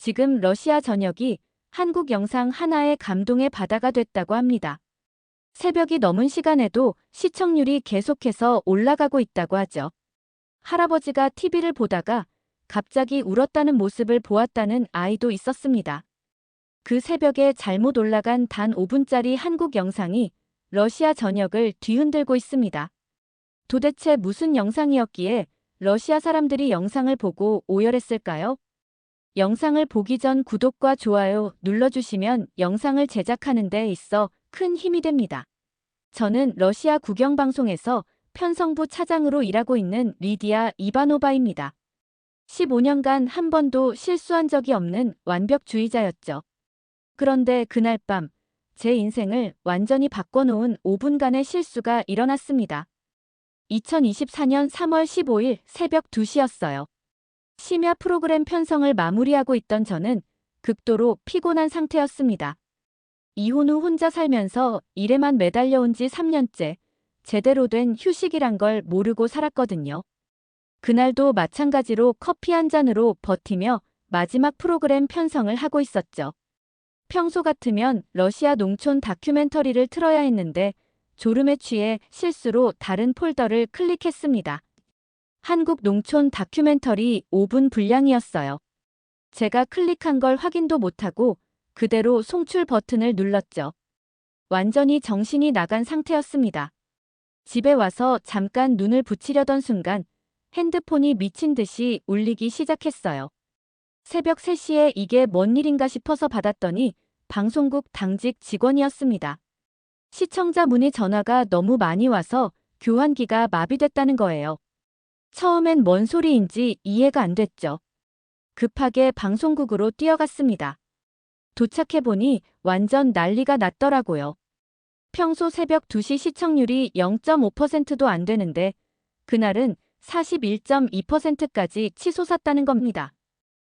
지금 러시아 전역이 한국 영상 하나의 감동의 바다가 됐다고 합니다. 새벽이 넘은 시간에도 시청률이 계속해서 올라가고 있다고 하죠. 할아버지가 TV를 보다가 갑자기 울었다는 모습을 보았다는 아이도 있었습니다. 그 새벽에 잘못 올라간 단 5분짜리 한국 영상이 러시아 전역을 뒤흔들고 있습니다. 도대체 무슨 영상이었기에 러시아 사람들이 영상을 보고 오열했을까요? 영상을 보기 전 구독과 좋아요 눌러주시면 영상을 제작하는 데 있어 큰 힘이 됩니다. 저는 러시아 국영방송에서 편성부 차장으로 일하고 있는 리디아 이바노바입니다. 15년간 한 번도 실수한 적이 없는 완벽주의자였죠. 그런데 그날 밤, 제 인생을 완전히 바꿔놓은 5분간의 실수가 일어났습니다. 2024년 3월 15일 새벽 2시였어요. 심야 프로그램 편성을 마무리하고 있던 저는 극도로 피곤한 상태였습니다. 이혼 후 혼자 살면서 일에만 매달려온 지 3년째, 제대로 된 휴식이란 걸 모르고 살았거든요. 그날도 마찬가지로 커피 한 잔으로 버티며 마지막 프로그램 편성을 하고 있었죠. 평소 같으면 러시아 농촌 다큐멘터리를 틀어야 했는데 졸음에 취해 실수로 다른 폴더를 클릭했습니다. 한국 농촌 다큐멘터리 5분 분량이었어요. 제가 클릭한 걸 확인도 못하고 그대로 송출 버튼을 눌렀죠. 완전히 정신이 나간 상태였습니다. 집에 와서 잠깐 눈을 붙이려던 순간 핸드폰이 미친 듯이 울리기 시작했어요. 새벽 3시에 이게 뭔 일인가 싶어서 받았더니 방송국 당직 직원이었습니다. 시청자 문의 전화가 너무 많이 와서 교환기가 마비됐다는 거예요. 처음엔 뭔 소리인지 이해가 안 됐죠. 급하게 방송국으로 뛰어갔습니다. 도착해보니 완전 난리가 났더라고요. 평소 새벽 2시 시청률이 0.5%도 안 되는데 그날은 41.2%까지 치솟았다는 겁니다.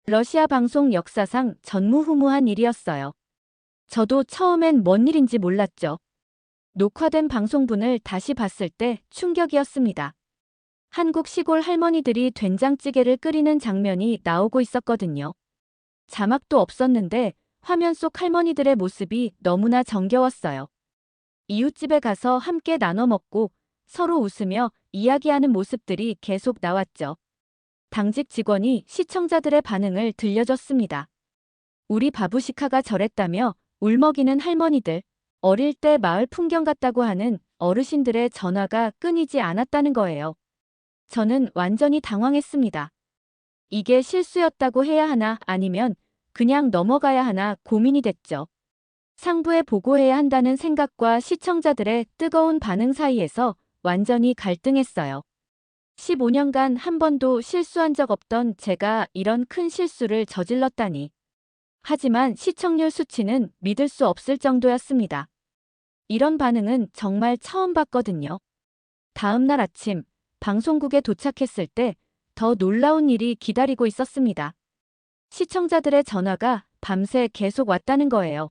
러시아 방송 역사상 전무후무한 일이었어요. 저도 처음엔 뭔 일인지 몰랐죠. 녹화된 방송분을 다시 봤을 때 충격이었습니다. 한국 시골 할머니들이 된장찌개를 끓이는 장면이 나오고 있었거든요. 자막도 없었는데 화면 속 할머니들의 모습이 너무나 정겨웠어요. 이웃집에 가서 함께 나눠 먹고 서로 웃으며 이야기하는 모습들이 계속 나왔죠. 당직 직원이 시청자들의 반응을 들려줬습니다. 우리 바부시카가 저랬다며 울먹이는 할머니들, 어릴 때 마을 풍경 같다고 하는 어르신들의 전화가 끊이지 않았다는 거예요. 저는 완전히 당황했습니다. 이게 실수였다고 해야 하나 아니면 그냥 넘어가야 하나 고민이 됐죠. 상부에 보고해야 한다는 생각과 시청자들의 뜨거운 반응 사이에서 완전히 갈등했어요. 15년간 한 번도 실수한 적 없던 제가 이런 큰 실수를 저질렀다니. 하지만 시청률 수치는 믿을 수 없을 정도였습니다. 이런 반응은 정말 처음 봤거든요. 다음 날 아침, 방송국에 도착했을 때 더 놀라운 일이 기다리고 있었습니다. 시청자들의 전화가 밤새 계속 왔다는 거예요.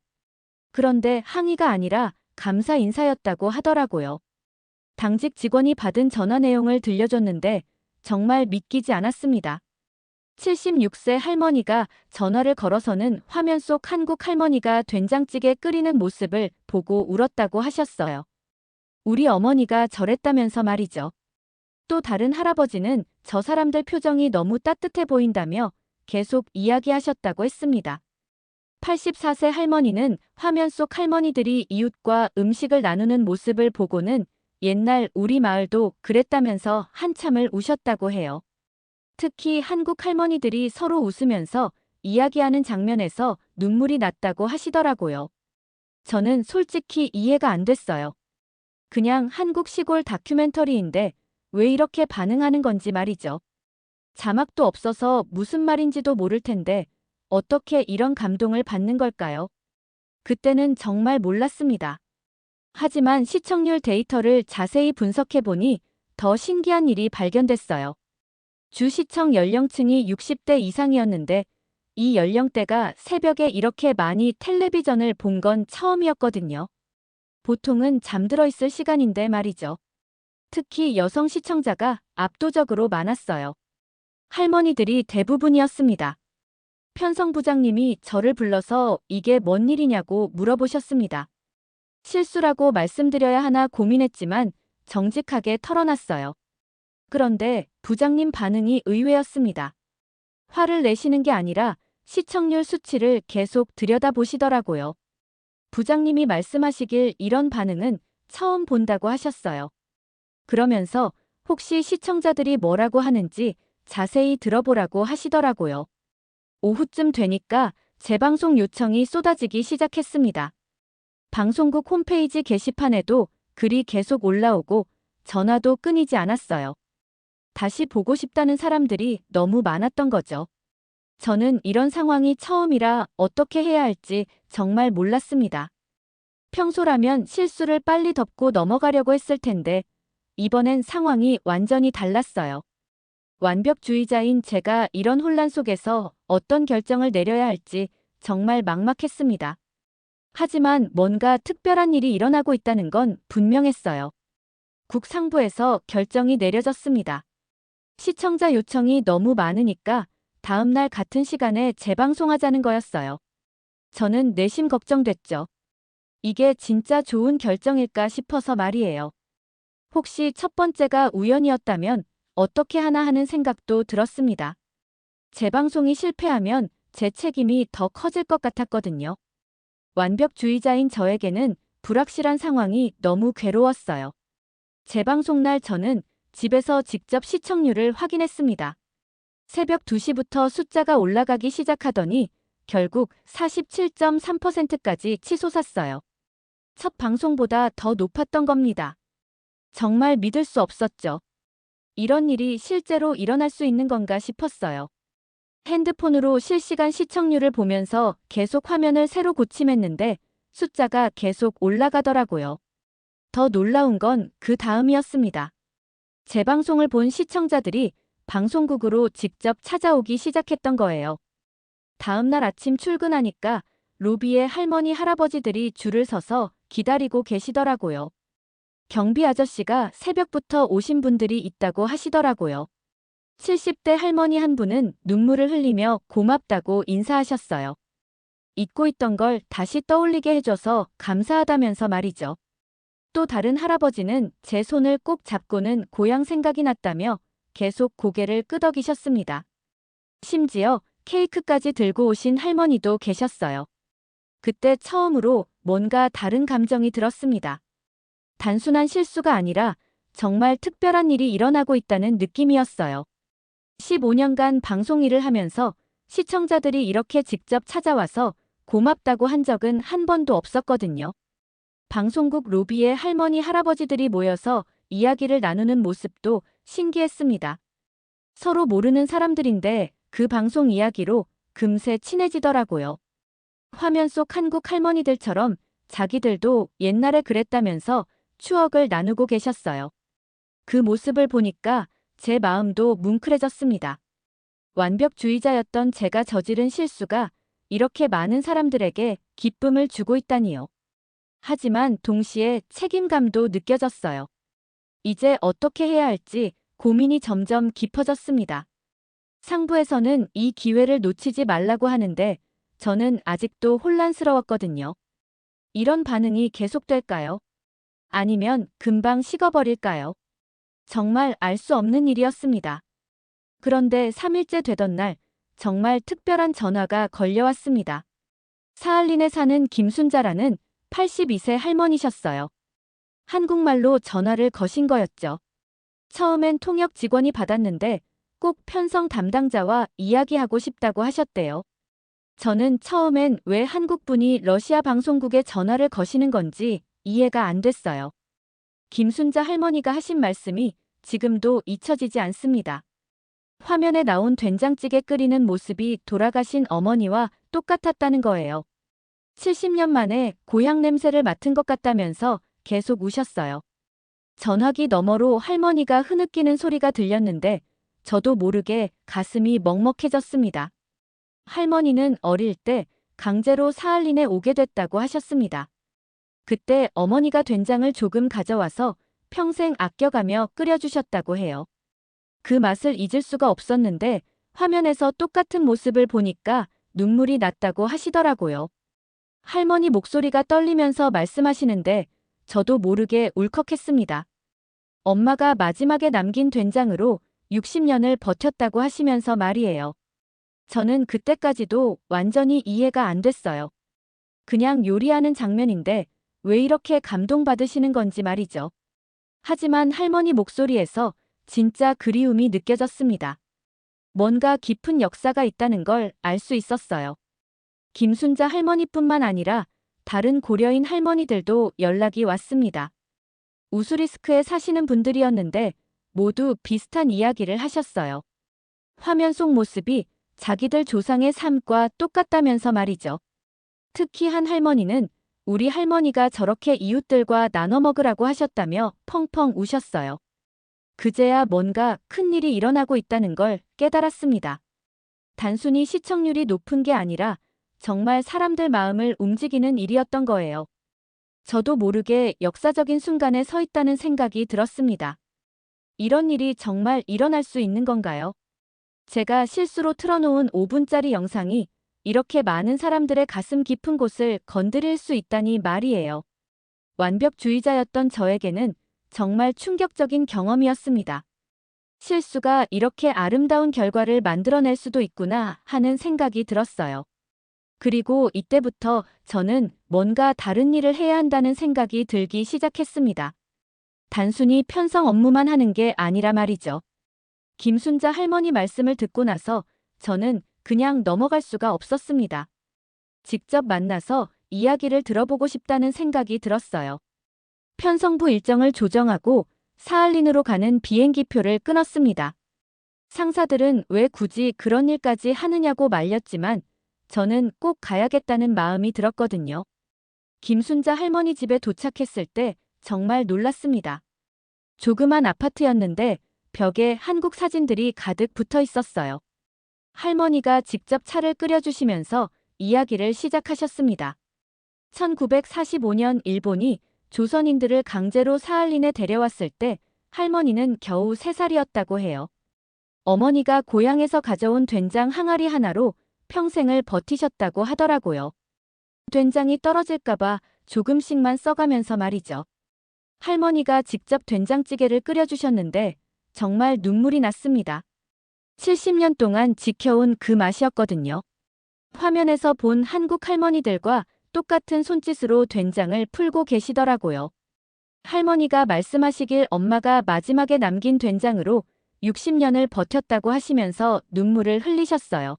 그런데 항의가 아니라 감사 인사였다고 하더라고요. 당직 직원이 받은 전화 내용을 들려줬는데 정말 믿기지 않았습니다. 76세 할머니가 전화를 걸어서는 화면 속 한국 할머니가 된장찌개 끓이는 모습을 보고 울었다고 하셨어요. 우리 어머니가 저랬다면서 말이죠. 또 다른 할아버지는 저 사람들 표정이 너무 따뜻해 보인다며 계속 이야기하셨다고 했습니다. 84세 할머니는 화면 속 할머니들이 이웃과 음식을 나누는 모습을 보고는 옛날 우리 마을도 그랬다면서 한참을 우셨다고 해요. 특히 한국 할머니들이 서로 웃으면서 이야기하는 장면에서 눈물이 났다고 하시더라고요. 저는 솔직히 이해가 안 됐어요. 그냥 한국 시골 다큐멘터리인데 왜 이렇게 반응하는 건지 말이죠. 자막도 없어서 무슨 말인지도 모를 텐데 어떻게 이런 감동을 받는 걸까요? 그때는 정말 몰랐습니다. 하지만 시청률 데이터를 자세히 분석해보니 더 신기한 일이 발견됐어요. 주 시청 연령층이 60대 이상이었는데 이 연령대가 새벽에 이렇게 많이 텔레비전을 본 건 처음이었거든요. 보통은 잠들어 있을 시간인데 말이죠. 특히 여성 시청자가 압도적으로 많았어요. 할머니들이 대부분이었습니다. 편성부장님이 저를 불러서 이게 뭔 일이냐고 물어보셨습니다. 실수라고 말씀드려야 하나 고민했지만 정직하게 털어놨어요. 그런데 부장님 반응이 의외였습니다. 화를 내시는 게 아니라 시청률 수치를 계속 들여다보시더라고요. 부장님이 말씀하시길 이런 반응은 처음 본다고 하셨어요. 그러면서 혹시 시청자들이 뭐라고 하는지 자세히 들어보라고 하시더라고요. 오후쯤 되니까 재방송 요청이 쏟아지기 시작했습니다. 방송국 홈페이지 게시판에도 글이 계속 올라오고 전화도 끊이지 않았어요. 다시 보고 싶다는 사람들이 너무 많았던 거죠. 저는 이런 상황이 처음이라 어떻게 해야 할지 정말 몰랐습니다. 평소라면 실수를 빨리 덮고 넘어가려고 했을 텐데 이번엔 상황이 완전히 달랐어요. 완벽주의자인 제가 이런 혼란 속에서 어떤 결정을 내려야 할지 정말 막막했습니다. 하지만 뭔가 특별한 일이 일어나고 있다는 건 분명했어요. 국상부에서 결정이 내려졌습니다. 시청자 요청이 너무 많으니까 다음날 같은 시간에 재방송하자는 거였어요. 저는 내심 걱정됐죠. 이게 진짜 좋은 결정일까 싶어서 말이에요. 혹시 첫 번째가 우연이었다면 어떻게 하나 하는 생각도 들었습니다. 재방송이 실패하면 제 책임이 더 커질 것 같았거든요. 완벽주의자인 저에게는 불확실한 상황이 너무 괴로웠어요. 재방송 날 저는 집에서 직접 시청률을 확인했습니다. 새벽 2시부터 숫자가 올라가기 시작하더니 결국 47.3%까지 치솟았어요. 첫 방송보다 더 높았던 겁니다. 정말 믿을 수 없었죠. 이런 일이 실제로 일어날 수 있는 건가 싶었어요. 핸드폰으로 실시간 시청률을 보면서 계속 화면을 새로 고침했는데 숫자가 계속 올라가더라고요. 더 놀라운 건 그 다음이었습니다. 재방송을 본 시청자들이 방송국으로 직접 찾아오기 시작했던 거예요. 다음날 아침 출근하니까 로비에 할머니 할아버지들이 줄을 서서 기다리고 계시더라고요. 경비 아저씨가 새벽부터 오신 분들이 있다고 하시더라고요. 70대 할머니 한 분은 눈물을 흘리며 고맙다고 인사하셨어요. 잊고 있던 걸 다시 떠올리게 해줘서 감사하다면서 말이죠. 또 다른 할아버지는 제 손을 꼭 잡고는 고향 생각이 났다며 계속 고개를 끄덕이셨습니다. 심지어 케이크까지 들고 오신 할머니도 계셨어요. 그때 처음으로 뭔가 다른 감정이 들었습니다. 단순한 실수가 아니라 정말 특별한 일이 일어나고 있다는 느낌이었어요. 15년간 방송 일을 하면서 시청자들이 이렇게 직접 찾아와서 고맙다고 한 적은 한 번도 없었거든요. 방송국 로비에 할머니 할아버지들이 모여서 이야기를 나누는 모습도 신기했습니다. 서로 모르는 사람들인데 그 방송 이야기로 금세 친해지더라고요. 화면 속 한국 할머니들처럼 자기들도 옛날에 그랬다면서 추억을 나누고 계셨어요. 그 모습을 보니까 제 마음도 뭉클해졌습니다. 완벽주의자였던 제가 저지른 실수가 이렇게 많은 사람들에게 기쁨을 주고 있다니요. 하지만 동시에 책임감도 느껴졌어요. 이제 어떻게 해야 할지 고민이 점점 깊어졌습니다. 상부에서는 이 기회를 놓치지 말라고 하는데 저는 아직도 혼란스러웠거든요. 이런 반응이 계속될까요? 아니면 금방 식어버릴까요? 정말 알 수 없는 일이었습니다. 그런데 3일째 되던 날 정말 특별한 전화가 걸려왔습니다. 사할린에 사는 김순자라는 82세 할머니셨어요. 한국말로 전화를 거신 거였죠. 처음엔 통역 직원이 받았는데 꼭 편성 담당자와 이야기하고 싶다고 하셨대요. 저는 처음엔 왜 한국분이 러시아 방송국에 전화를 거시는 건지 이해가 안 됐어요. 김순자 할머니가 하신 말씀이 지금도 잊혀지지 않습니다. 화면에 나온 된장찌개 끓이는 모습이 돌아가신 어머니와 똑같았다는 거예요. 70년 만에 고향 냄새를 맡은 것 같다면서 계속 우셨어요. 전화기 너머로 할머니가 흐느끼는 소리가 들렸는데 저도 모르게 가슴이 먹먹해졌습니다. 할머니는 어릴 때 강제로 사할린에 오게 됐다고 하셨습니다. 그때 어머니가 된장을 조금 가져와서 평생 아껴가며 끓여주셨다고 해요. 그 맛을 잊을 수가 없었는데 화면에서 똑같은 모습을 보니까 눈물이 났다고 하시더라고요. 할머니 목소리가 떨리면서 말씀하시는데 저도 모르게 울컥했습니다. 엄마가 마지막에 남긴 된장으로 60년을 버텼다고 하시면서 말이에요. 저는 그때까지도 완전히 이해가 안 됐어요. 그냥 요리하는 장면인데 왜 이렇게 감동받으시는 건지 말이죠. 하지만 할머니 목소리에서 진짜 그리움이 느껴졌습니다. 뭔가 깊은 역사가 있다는 걸 알 수 있었어요. 김순자 할머니뿐만 아니라 다른 고려인 할머니들도 연락이 왔습니다. 우수리스크에 사시는 분들이었는데 모두 비슷한 이야기를 하셨어요. 화면 속 모습이 자기들 조상의 삶과 똑같다면서 말이죠. 특히 한 할머니는 우리 할머니가 저렇게 이웃들과 나눠 먹으라고 하셨다며 펑펑 우셨어요. 그제야 뭔가 큰일이 일어나고 있다는 걸 깨달았습니다. 단순히 시청률이 높은 게 아니라 정말 사람들 마음을 움직이는 일이었던 거예요. 저도 모르게 역사적인 순간에 서 있다는 생각이 들었습니다. 이런 일이 정말 일어날 수 있는 건가요? 제가 실수로 틀어놓은 5분짜리 영상이 이렇게 많은 사람들의 가슴 깊은 곳을 건드릴 수 있다니 말이에요. 완벽주의자였던 저에게는 정말 충격적인 경험이었습니다. 실수가 이렇게 아름다운 결과를 만들어낼 수도 있구나 하는 생각이 들었어요. 그리고 이때부터 저는 뭔가 다른 일을 해야 한다는 생각이 들기 시작했습니다. 단순히 편성 업무만 하는 게 아니라 말이죠. 김순자 할머니 말씀을 듣고 나서 저는 그냥 넘어갈 수가 없었습니다. 직접 만나서 이야기를 들어보고 싶다는 생각이 들었어요. 편성부 일정을 조정하고 사할린으로 가는 비행기표를 끊었습니다. 상사들은 왜 굳이 그런 일까지 하느냐고 말렸지만 저는 꼭 가야겠다는 마음이 들었거든요. 김순자 할머니 집에 도착했을 때 정말 놀랐습니다. 조그만 아파트였는데 벽에 한국 사진들이 가득 붙어 있었어요. 할머니가 직접 차를 끓여주시면서 이야기를 시작하셨습니다. 1945년 일본이 조선인들을 강제로 사할린에 데려왔을 때 할머니는 겨우 3살이었다고 해요. 어머니가 고향에서 가져온 된장 항아리 하나로 평생을 버티셨다고 하더라고요. 된장이 떨어질까봐 조금씩만 써가면서 말이죠. 할머니가 직접 된장찌개를 끓여주셨는데 정말 눈물이 났습니다. 70년 동안 지켜온 그 맛이었거든요. 화면에서 본 한국 할머니들과 똑같은 손짓으로 된장을 풀고 계시더라고요. 할머니가 말씀하시길 엄마가 마지막에 남긴 된장으로 60년을 버텼다고 하시면서 눈물을 흘리셨어요.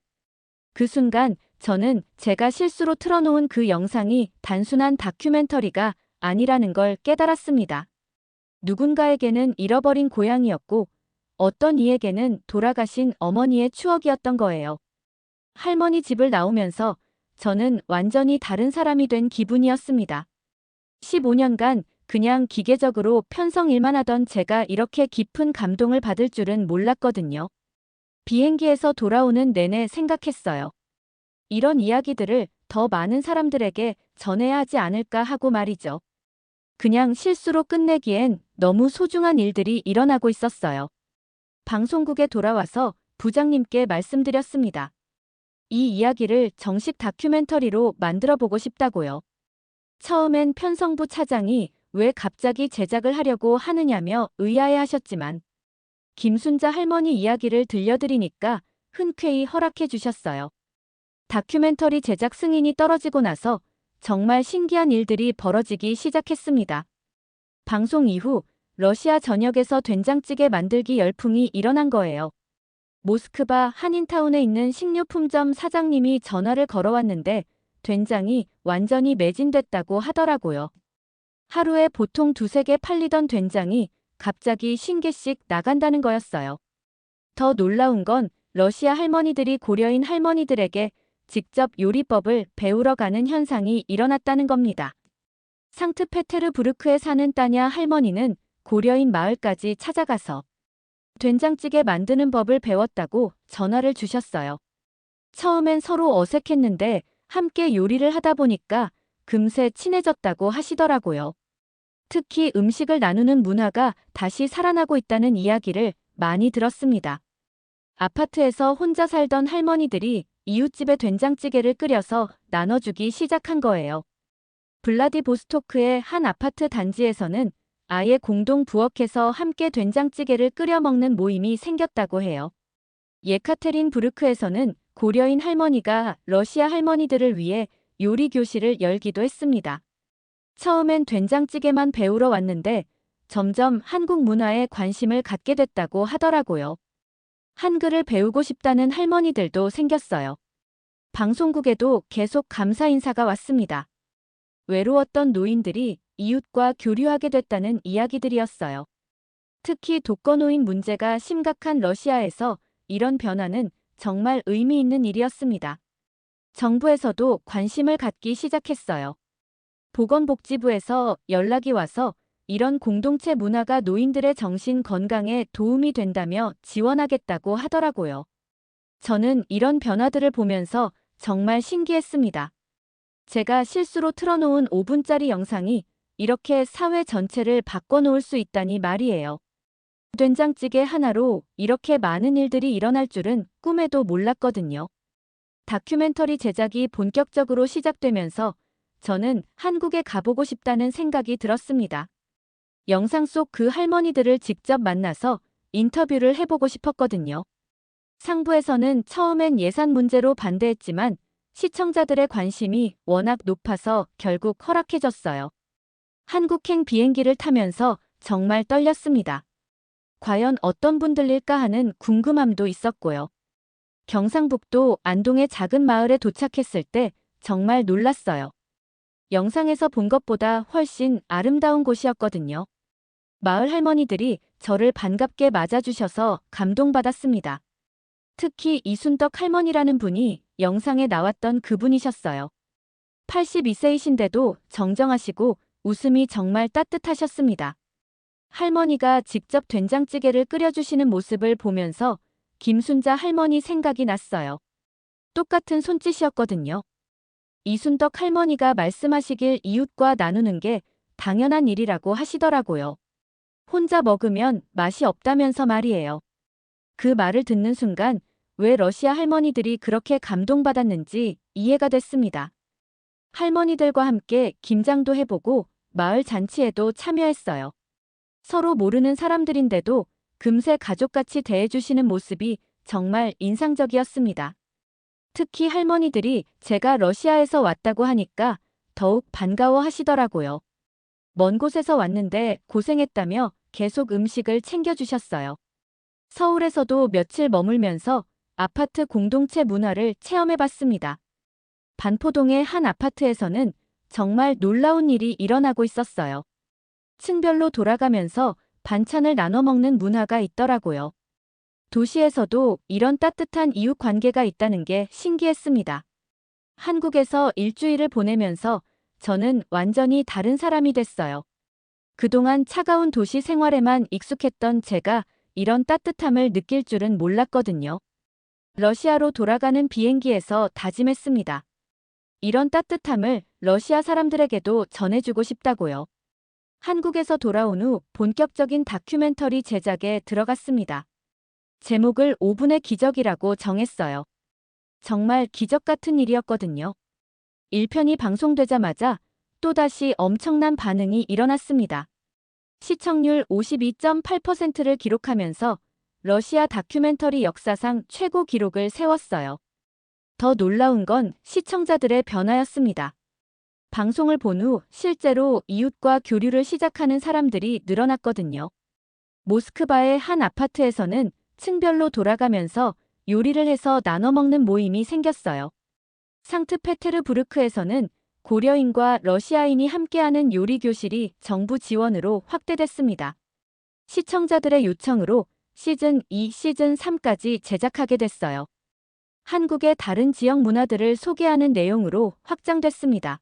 그 순간 저는 제가 실수로 틀어놓은 그 영상이 단순한 다큐멘터리가 아니라는 걸 깨달았습니다. 누군가에게는 잃어버린 고향이었고 어떤 이에게는 돌아가신 어머니의 추억이었던 거예요. 할머니 집을 나오면서 저는 완전히 다른 사람이 된 기분이었습니다. 15년간 그냥 기계적으로 편성 일만 하던 제가 이렇게 깊은 감동을 받을 줄은 몰랐거든요. 비행기에서 돌아오는 내내 생각했어요. 이런 이야기들을 더 많은 사람들에게 전해야 하지 않을까 하고 말이죠. 그냥 실수로 끝내기엔 너무 소중한 일들이 일어나고 있었어요. 방송국에 돌아와서 부장님께 말씀드렸습니다. 이 이야기를 정식 다큐멘터리로 만들어보고 싶다고요. 처음엔 편성부 차장이 왜 갑자기 제작을 하려고 하느냐며 의아해하셨지만 김순자 할머니 이야기를 들려드리니까 흔쾌히 허락해 주셨어요. 다큐멘터리 제작 승인이 떨어지고 나서 정말 신기한 일들이 벌어지기 시작했습니다. 방송 이후 러시아 전역에서 된장찌개 만들기 열풍이 일어난 거예요. 모스크바 한인타운에 있는 식료품점 사장님이 전화를 걸어왔는데 된장이 완전히 매진됐다고 하더라고요. 하루에 보통 2~3개 팔리던 된장이 갑자기 50개씩 나간다는 거였어요. 더 놀라운 건 러시아 할머니들이 고려인 할머니들에게 직접 요리법을 배우러 가는 현상이 일어났다는 겁니다. 상트페테르부르크에 사는 따냐 할머니는 고려인 마을까지 찾아가서 된장찌개 만드는 법을 배웠다고 전화를 주셨어요. 처음엔 서로 어색했는데 함께 요리를 하다 보니까 금세 친해졌다고 하시더라고요. 특히 음식을 나누는 문화가 다시 살아나고 있다는 이야기를 많이 들었습니다. 아파트에서 혼자 살던 할머니들이 이웃집에 된장찌개를 끓여서 나눠주기 시작한 거예요. 블라디보스토크의 한 아파트 단지에서는 아예 공동 부엌에서 함께 된장찌개를 끓여 먹는 모임이 생겼다고 해요. 예카테린부르크에서는 고려인 할머니가 러시아 할머니들을 위해 요리 교실을 열기도 했습니다. 처음엔 된장찌개만 배우러 왔는데 점점 한국 문화에 관심을 갖게 됐다고 하더라고요. 한글을 배우고 싶다는 할머니들도 생겼어요. 방송국에도 계속 감사 인사가 왔습니다. 외로웠던 노인들이 이웃과 교류하게 됐다는 이야기들이었어요. 특히 독거노인 문제가 심각한 러시아에서 이런 변화는 정말 의미 있는 일이었습니다. 정부에서도 관심을 갖기 시작했어요. 보건복지부에서 연락이 와서 이런 공동체 문화가 노인들의 정신 건강에 도움이 된다며 지원하겠다고 하더라고요. 저는 이런 변화들을 보면서 정말 신기했습니다. 제가 실수로 틀어놓은 5분짜리 영상이 이렇게 사회 전체를 바꿔놓을 수 있다니 말이에요. 된장찌개 하나로 이렇게 많은 일들이 일어날 줄은 꿈에도 몰랐거든요. 다큐멘터리 제작이 본격적으로 시작되면서 저는 한국에 가보고 싶다는 생각이 들었습니다. 영상 속 그 할머니들을 직접 만나서 인터뷰를 해보고 싶었거든요. 상부에서는 처음엔 예산 문제로 반대했지만 시청자들의 관심이 워낙 높아서 결국 허락해줬어요. 한국행 비행기를 타면서 정말 떨렸습니다. 과연 어떤 분들일까 하는 궁금함도 있었고요. 경상북도 안동의 작은 마을에 도착했을 때 정말 놀랐어요. 영상에서 본 것보다 훨씬 아름다운 곳이었거든요. 마을 할머니들이 저를 반갑게 맞아주셔서 감동받았습니다. 특히 이순덕 할머니라는 분이 영상에 나왔던 그분이셨어요. 82세이신데도 정정하시고 웃음이 정말 따뜻하셨습니다. 할머니가 직접 된장찌개를 끓여주시는 모습을 보면서 김순자 할머니 생각이 났어요. 똑같은 손짓이었거든요. 이순덕 할머니가 말씀하시길 이웃과 나누는 게 당연한 일이라고 하시더라고요. 혼자 먹으면 맛이 없다면서 말이에요. 그 말을 듣는 순간 왜 러시아 할머니들이 그렇게 감동받았는지 이해가 됐습니다. 할머니들과 함께 김장도 해보고 마을 잔치에도 참여했어요. 서로 모르는 사람들인데도 금세 가족같이 대해주시는 모습이 정말 인상적이었습니다. 특히 할머니들이 제가 러시아에서 왔다고 하니까 더욱 반가워 하시더라고요. 먼 곳에서 왔는데 고생했다며 계속 음식을 챙겨주셨어요. 서울에서도 며칠 머물면서 아파트 공동체 문화를 체험해봤습니다. 반포동의 한 아파트에서는 정말 놀라운 일이 일어나고 있었어요. 층별로 돌아가면서 반찬을 나눠 먹는 문화가 있더라고요. 도시에서도 이런 따뜻한 이웃 관계가 있다는 게 신기했습니다. 한국에서 일주일을 보내면서 저는 완전히 다른 사람이 됐어요. 그동안 차가운 도시 생활에만 익숙했던 제가 이런 따뜻함을 느낄 줄은 몰랐거든요. 러시아로 돌아가는 비행기에서 다짐했습니다. 이런 따뜻함을 러시아 사람들에게도 전해주고 싶다고요. 한국에서 돌아온 후 본격적인 다큐멘터리 제작에 들어갔습니다. 제목을 5분의 기적이라고 정했어요. 정말 기적 같은 일이었거든요. 1편이 방송되자마자 또다시 엄청난 반응이 일어났습니다. 시청률 52.8%를 기록하면서 러시아 다큐멘터리 역사상 최고 기록을 세웠어요. 더 놀라운 건 시청자들의 변화였습니다. 방송을 본 후 실제로 이웃과 교류를 시작하는 사람들이 늘어났거든요. 모스크바의 한 아파트에서는 층별로 돌아가면서 요리를 해서 나눠 먹는 모임이 생겼어요. 상트페테르부르크에서는 고려인과 러시아인이 함께하는 요리 교실이 정부 지원으로 확대됐습니다. 시청자들의 요청으로 시즌 2, 시즌 3까지 제작하게 됐어요. 한국의 다른 지역 문화들을 소개하는 내용으로 확장됐습니다.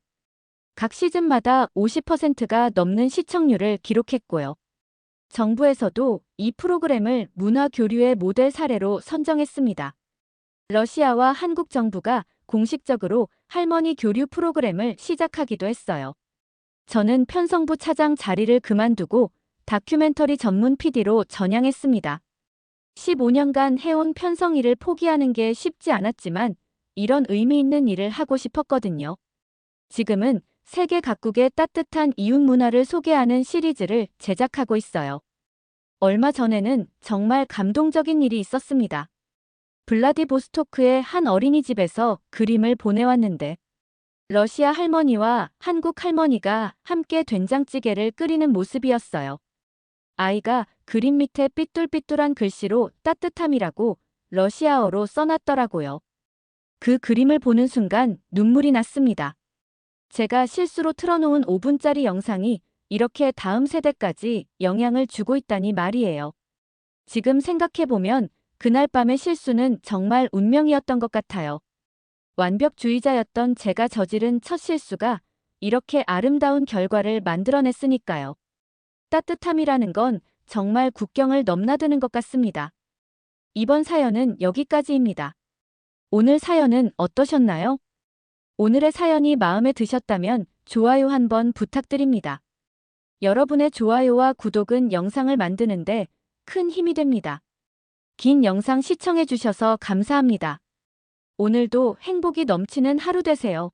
각 시즌마다 50%가 넘는 시청률을 기록했고요. 정부에서도 이 프로그램을 문화 교류의 모델 사례로 선정했습니다. 러시아와 한국 정부가 공식적으로 할머니 교류 프로그램을 시작하기도 했어요. 저는 편성부 차장 자리를 그만두고 다큐멘터리 전문 PD로 전향했습니다. 15년간 해온 편성 일을 포기하는 게 쉽지 않았지만 이런 의미 있는 일을 하고 싶었거든요. 지금은 세계 각국의 따뜻한 이웃 문화를 소개하는 시리즈를 제작하고 있어요. 얼마 전에는 정말 감동적인 일이 있었습니다. 블라디보스토크의 한 어린이집에서 그림을 보내왔는데 러시아 할머니와 한국 할머니가 함께 된장찌개를 끓이는 모습이었어요. 아이가 그림 밑에 삐뚤삐뚤한 글씨로 따뜻함이라고 러시아어로 써놨더라고요. 그 그림을 보는 순간 눈물이 났습니다. 제가 실수로 틀어놓은 5분짜리 영상이 이렇게 다음 세대까지 영향을 주고 있다니 말이에요. 지금 생각해보면 그날 밤의 실수는 정말 운명이었던 것 같아요. 완벽주의자였던 제가 저지른 첫 실수가 이렇게 아름다운 결과를 만들어냈으니까요. 따뜻함이라는 건 정말 국경을 넘나드는 것 같습니다. 이번 사연은 여기까지입니다. 오늘 사연은 어떠셨나요? 오늘의 사연이 마음에 드셨다면 좋아요 한번 부탁드립니다. 여러분의 좋아요와 구독은 영상을 만드는데 큰 힘이 됩니다. 긴 영상 시청해주셔서 감사합니다. 오늘도 행복이 넘치는 하루 되세요.